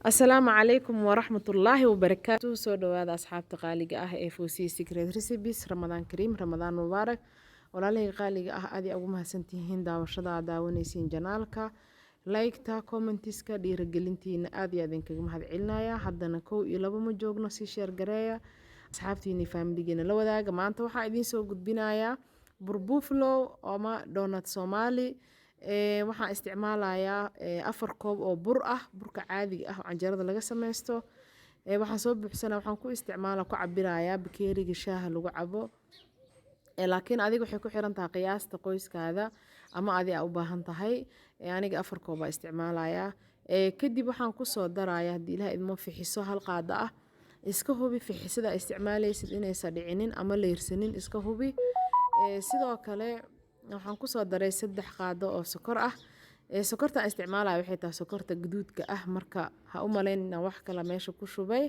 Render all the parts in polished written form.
Asalaamu calaykum waraxmatullaahi wabarakaatu. Soo dhawaada asxaabta qaaliga ah ee Fousey Secret Recipes. Ramadaan kariim, Ramadaan mubaarak. Walaalahayga qaaliga ah aad ugu mahadsantihiin daawashada aad daawanaysiin janaalka, like-ta, commentiska, dhiirigelintiina aad iyo aad idinkaga mahadcelinaya. Haddana 1 iyo 2 ma joogno, sii share gareeya asxaabtiina family-giina la wadaaga. Maanta waxaan idiin soo gudbinayaa bur buffalo ama donut Somali. Waxaan isticmaalayaa 4 koob oo bur ah, burka caadiga ah oo canjeerada laga sameysto. Waxaan soo buuxsanaa, waxaan ku isticmaalaa ku cabirayaa bakeeriga shaaha lagu cabo. Laakiin adiga waxay ku xiran tahay qiyaasta qoyskaada ama adiga u baahan tahay. Aniga 4 koob baa isticmaalayaa. Kadib waxaan ku soo darayaa haddii Ilaahay idmo fixiso hal qaado ah. Iska hubi fixisada isticmaalaysid inaysan dhicinin ama leersanin, iska hubi. Sidoo kale waxaan ku soo daray 3 qaado oo sokor ah. Sokorta isticmaalaya waxay tahay sokorta gaduudka ah, marka ha u malayn inaan wax kale meesha ku shubay.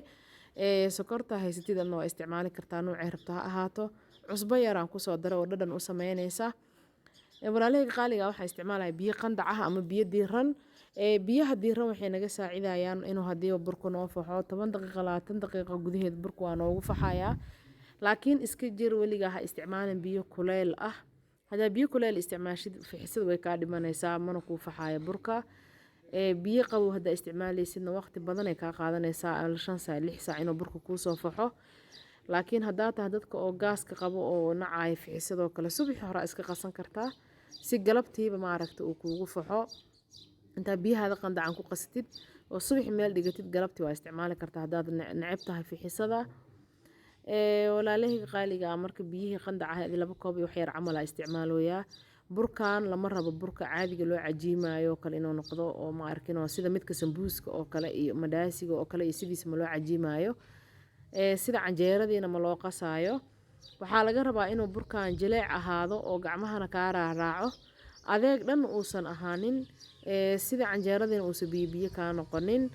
Sokorta haysatidana waa isticmaali kartaa noocay rabto ha ahaato. Cusbo yaraan ku soo daray oo dhadhan u sameynaysa. Walaalahayga qaaliga waxaan isticmaalayaa biyo qandac ah ama biyo diiran. Biyaha diiran waxay naga saacidayaan inuu haddii burku noo faxo 10 daqiiqo 20 daqiiqo gudaheed burku waa noogu faxayaa. Laakiin iska jir weliga ha isticmaalin biyo kuleyl ah. Hadaa biyo kuleyl isticmaashid fixisada way ka dhimanaysaa mana ku faxaya burka. Biyo qabow hadaa isticmaalaysidna waqti badan ay ka qaadanaysaa 5 saac 6 saac inuu burku kuu soo faxo. Laakiin hadaa tahay dadka oo gaaska qabo oo nacay fixisada kale subax hore iska qasan kartaa si galabtiiba ma aragta uu kuugu faxo. Inta biyaha qandacan ku qastid oo subax meel dhigatid galabtii waa isticmaali kartaa hadaad neceb tahay fixisada. Walaalahayga qaaliga marka biyihii qandaca 2 koob iyo wax yar camal ah isticmaalooyaa. Burkan lama rabo burka caadiga loo cajiimayo kale inuu noqdo oo ma arkin sida midka sambuuska oo kale iyo madaasiga oo kale iyo sidiisa ma loo cajiimayo. Sida canjeeradiina ma loo qasaayo. Waxaa laga rabaa inuu burkan jileec ahaado oo gacmahana ka raaco. Adeeg dhan uusan ahaanin. Sida canjeeradiina uusan biyo ka noqonin.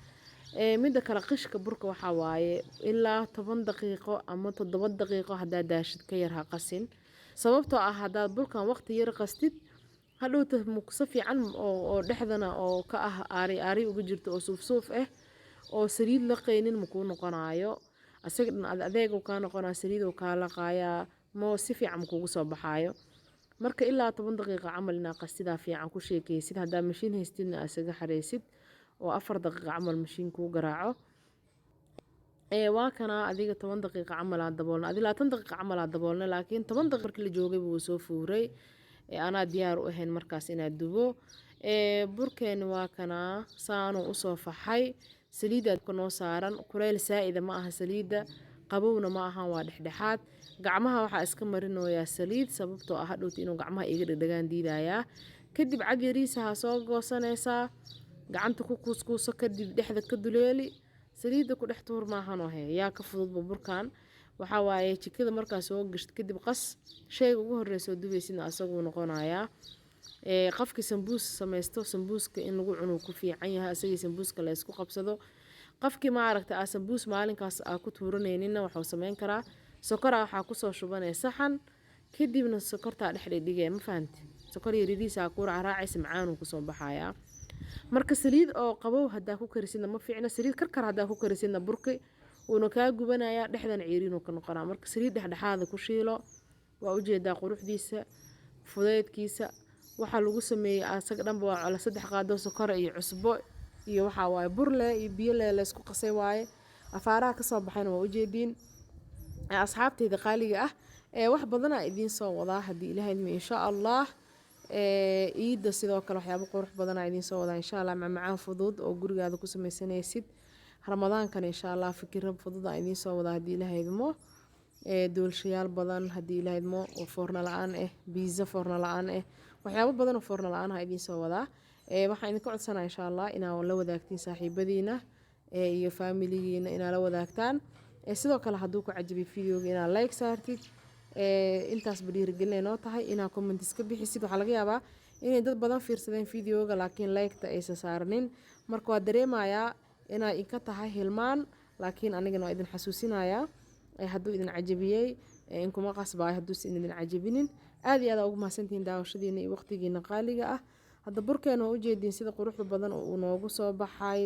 Midda kale qishka burka waxaa waaye ilaa 10 daqiiqo ama 7 daqiiqo hadaa daashid ka yar ha qasin. Sababtoo ah hadaa burkan waqti yar qastid hadhowta muksa fiican oo dhexdana oo ka ah ari ugu jirto oo suuf ah oo saliid la qeynin ma ku noqonayo. Asagna adeegu ka noqonaa saliid oo ka laqaya ma si fiican kugu soo baxayo. Marka ilaa 10 daqiiqo camal inaa qastida fiican ku sheekaysid hadaa mashiin haystidna asaga xareysid oo 4 daqiiqo camal mashiin ku garaaco. Waa kana adiga 10 daqiiqo camal aad daboolna adila 10 daqiiqo camal aad daboolna laakiin 10 daqiiqo markii la joogay buu soo fuuray. Ana diyaar u ahayn markaas inaad dubo. Burkeen waa kana saano u soo faxay saliida ku noo saaran kuleyl saa'ida ma aha saliida qabowna ma aha waa dhexdhexaad. Gacmaha waxa iska marinoyaa saliid sababtoo ah hadhowti inuu gacmaha iga dhadhagaan diidaya. Kadib cag yariisa ha soo goosanaysaa. Gacanta ku kuuskuuso kadib dhexda ka duleeli saliida ku dhex tuur maahan oo yaa ka fudud burkan. Waxa waaye jikada markaas soo gasht kadib qas shayga ugu horreeyo dubaysidna asagoo noqonaya. Qafki sambuus sameysto sambuuska in lagu cuno ku fiican yahay asagii sambuuska la isku qabsado. Qafki ma aragta sambuus maalinkaas ku tuuranayna wuxuu sameyn karaa sokora waxa ku soo shubanay saxan kadibna sokorta dhigay ma fahanti sokor yariisa ku raacaysa macaan uu ku soo baxaya. Marka saliid oo qabow hadaa ku karisidna ma fiicna saliid karkar hadaa ku karisidna burki uu ka gubanaya dhexdan ciiriin uu ka noqonaa. Marka saliid dhexdhexaad ku shiilo waa u jeedaa quruxdiisa fudeedkiisa waxa lagu sameeyay asaga dhanba waa la 3 qaado sokor iyo cusbo iyo waxa waaye bur leh iyo biyo leh la isku qasay waaye afaaraha ka soo baxayna waa u jeedin. Asxaabtayda qaaliga ah wax badan aan idiin soo wadaa hadii Ilaahay idmo insha Allah. Iida sidoo kale waxyaabo qurux badan aan idiin soo wadaa insha Allah macaan fudud oo gurigaada ku sameysanaysid. Ramadaankan insha Allah fikir fudud aan idiin soo wadaa hadii Ilaahay idmo. Doolshayaal badan hadii Ilaahay idmo oo foorna la'aan pizza foorna la'aan waxyaabo badan oo foorna la'aan ah idiin soo wadaa. Waxaan idin ka codsanaa insha Allah inaa la wadaagtiin saaxiibadiina iyo family-giina inaa la wadaagtaan. Sidoo kale hadduu ku cajibi video-ga inaa like saartid. Intaas dhiirigelin noo tahay inaa comment iska bixisid waxa laga yaabaa inay dad badan fiirsadeen video-ga laakiin like-ta aysan saarnin. Marka waa dareemayaa inaa inka tahay hilmaan laakiin anigana waa idin xasuusinayaa hadduu idin cajabiyay in kuma qasbay hadduu idin cajabinin aad iyo aad ugu mahadsantiin daawashadiina iyo waqtigiina qaaliga ah. hadda burkeena waa ujeediin sida quruxda badan oo uu noogu soo baxay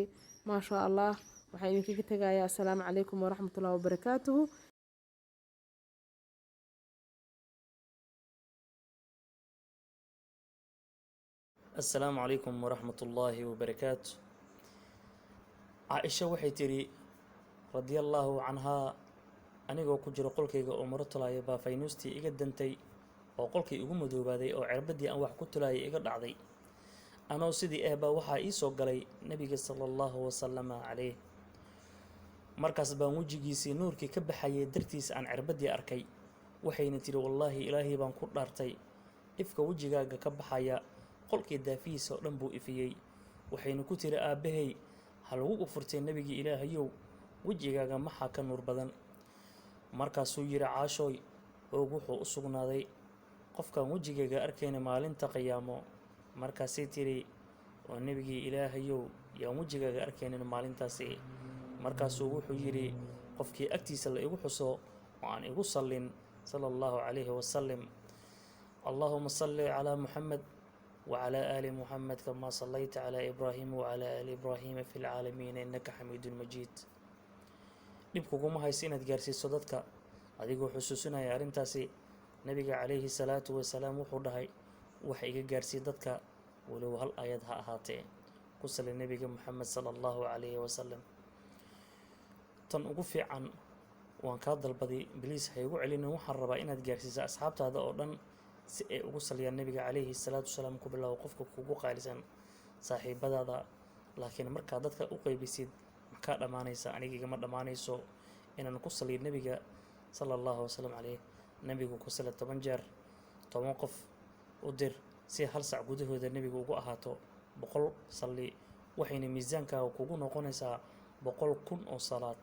maasha allah. waxaan idinkaga tegayaa assalaamu calaykum waraxmatullaahi wabarakaatuhu. السلام عليكم ورحمة الله وبركاته. عائشة waxay tiri radiyallahu anha anigoo ku jiro qolkayga oo maro tulaaya baa faynuustii iga dantay oo qolkii igu madoobaaday oo cirbadii aan wax ku tulaayay iga dhacday anoo sidii baa waxaa ii soo galay nabiga sallallahu wasallama calayh markaas baan wejigiisii nuurkii ka baxayay dartiisa aan cirbadii arkay waxayna tiri wallaahi ilaahay baan ku dhaartay ifka wejigaaga ka baxaya qolkii daafihiisa oo dhan buu ifiyey waxayna ku tiri aabbahay ha lagu furtay nabigii ilaahayow wejigaaga maxaa ka nuur badan markaasuu yidhi caashooy oog wuxuu u sugnaaday qofkaan wejigaaga arkayna maalinta qiyaamo markaasay tiri waa nabigii ilaahayow yaan wejigaaga arkaynin maalintaasi markaasuu wuxuu yidhi qofkii agtiisa la igu xuso oo aan igu sallin sala allahu calayhi wasalam allahuma salli calaa muxamed وعلى آل محمد كما صليت على إبراهيم وعلى آل إبراهيم في العالمين إنك حميد مجيد dhibkuguma haysa inaad gaarsiiso dadka adigoo xusuusinaya arrintaasi nabiga calayhi salaatu wasalaam wuxuu dhahay waxa iga gaarsii dadka walow hal ayad ha ahaatee ku sali nabiga muxamed sala allahu calayhi wasalam tan ugu fiican waan kaa dalbaday biliis ha igu celinin waxaan rabaa inaad gaarsiisa asxaabtaada oo dhan si ay ugu saliyaan nabiga calayhi salaatu wasalaam ku bilow qofka kugu qaalisan saaxiibadaada laakiin markaa dadka u qaybisid makaa dhammaanaysa aniga igama dhammaanayso inaan ku saliyo nabiga sala allahu wasalam calayh nabigu ku sala 10 jeer 10 qof u dir si hal sac gudahooda nabiga ugu ahaato 100 salli waxayna miisaankaaga kugu noqonaysaa 100,000 oo salaad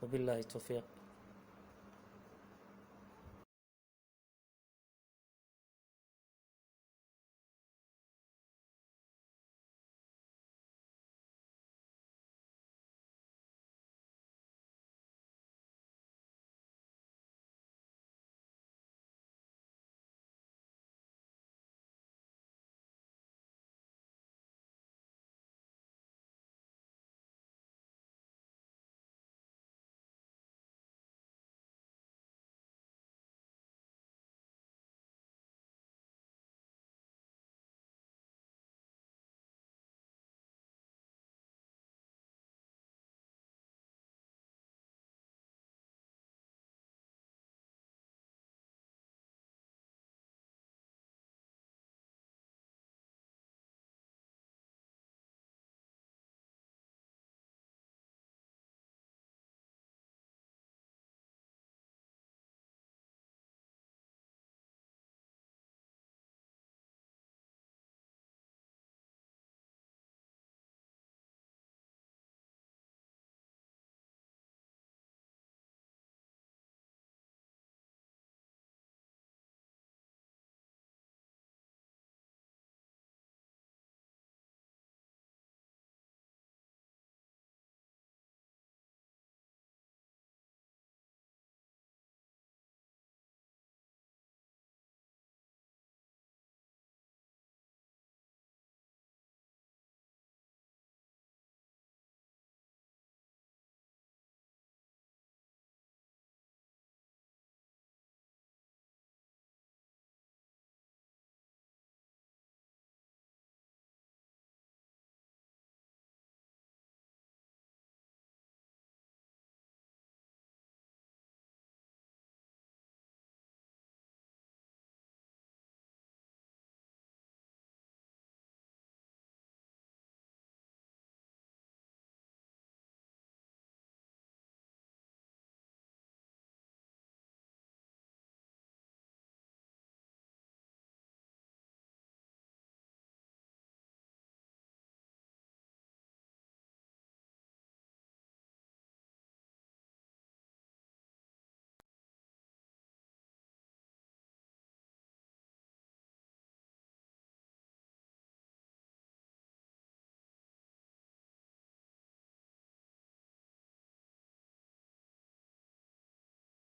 wabilaahi tawfiiq.